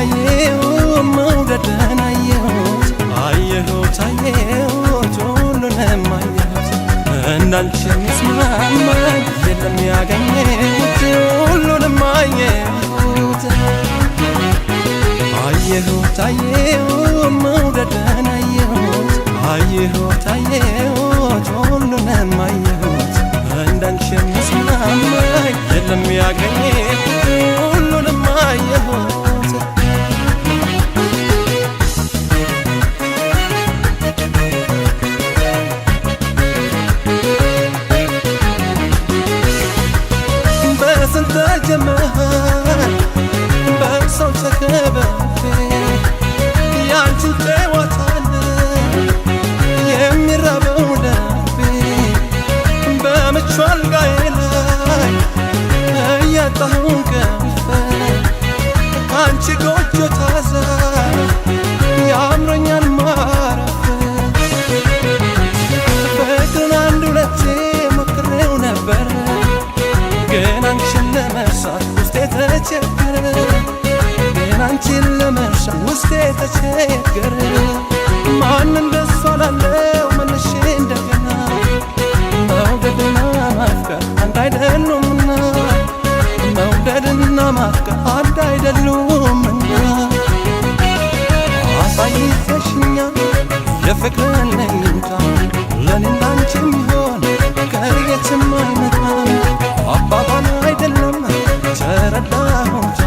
አየሁት መውደድን አየሁት ሁሉንም አየሁት እንዳንቺ የሚስማማኝ የለም ያገኘሁት ሁሉንም አየሁት መውደድን አየሁት ሁሉንም አየሁት እንዳንቺ የሚስማማኝ የለም ያገኘሁት ሁሉንም አየሁት በስንት ጀመሃል በሰው ተከበፌ ያንቺን ጨዋታን የሚራበው ልቤ በምቹ አልጋዬ ላይ እያጣሁ እንቅልፍ ከአንቺ ጎጆ ታዛ ያምሮኛል ማረፍ ፍቅርን አንድ ሁለቴ ሞክሬው ነበር ግን አንቺን ለመርሳት ውስጤ ተቸገረ አንቺን ለመርሳት ውስጤ ተቸገረ ማን እንደሷ ላለው መልሼ እንደገና መውደድና ማፍቀር አንድ አይደሉምና መውደድና ማፍቀር አንድ አይደሉምና አሳይተሽኛል የፍቅርን ለይታ ለኔና አንቺም ቢሆን ከየትም አይመጣም አባባል አይደለም ተረዳሁት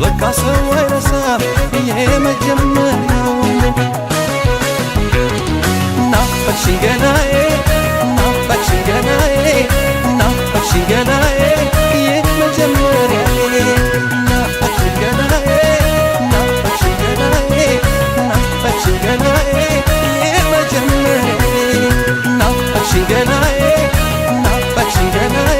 ለካ ሰው አይረሳም የመጀመሪያውን ናፈቅሽኝ ገናዬ ናፈቅሽኝ ገናዬ የመጀመሪያዬ ናፈቅሽኝ ገናዬ ናፈቅሽኝ ገናዬ የመጀመሪያዬ ናፈቅሽኝ ገናዬ ናፈቅሽኝ ገናዬ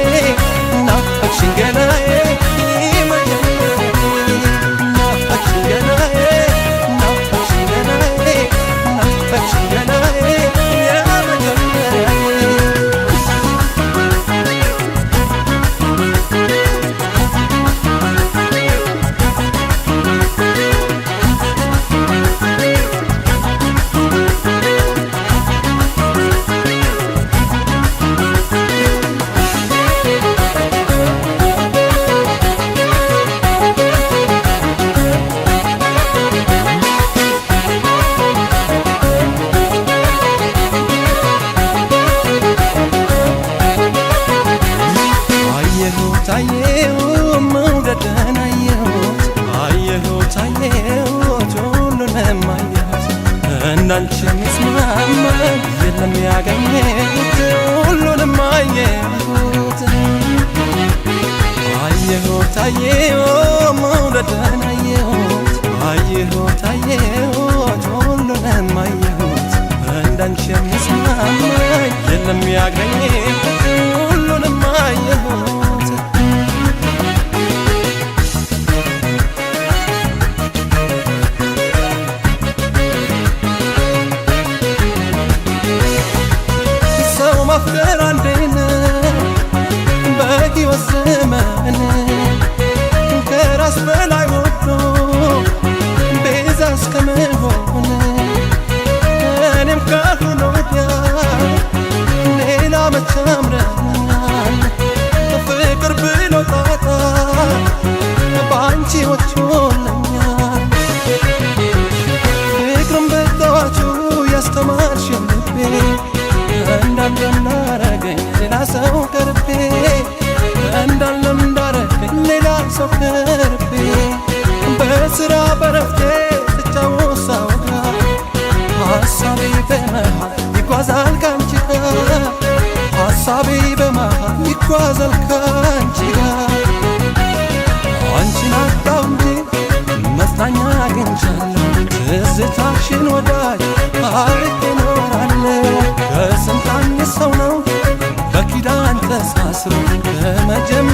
አየሁት መውደድን አየሁት ሁሉንም አየሁት እንዳንቺ የሚስማማኝ የለም ያገኘሁት ሁሉንም አየሁት መውደድን አየሁት ሁሉንም አየሁት እንዳንቺ የሚስማማኝ የለም ያገኘሁት ሁሉንም አየሁት ማፍቀር አንዴ ነው በሕይወት ዘመን ከራስ በላይ ወዶ ቤዛ እስከመሆን እኔም ካሁን ወዲያ ሌላ መች ያምረኛል ፍቅር ብሎ ጣጣ በአንቺ ወጥቶልኛል ፍቅርን በጠዋቱ ያስተማርሽን ልቤ እንዳለ እንዳረገኝ ሌላ ሰው ቀርቤ እንዳለ እንዳረገኝ ሌላ ሰው ቀርቤ በስራ በረፍቴ ስጫወት ሳወጋ ሀሳቤ በመሃል ይጓዛል ካንቺ ጋር ሀሳቤ በመሃል ይጓዛል ካንቺ ጋር አንቺን አጣሁ እንጂ መጽናኛ አግኝቻለሁ ትዝታሽን ወዳጅ አርቄ እኖራለሁ ከስንት አንድ ሰው ነው በኪዳን ተሳስሮ ከመጀመሪያው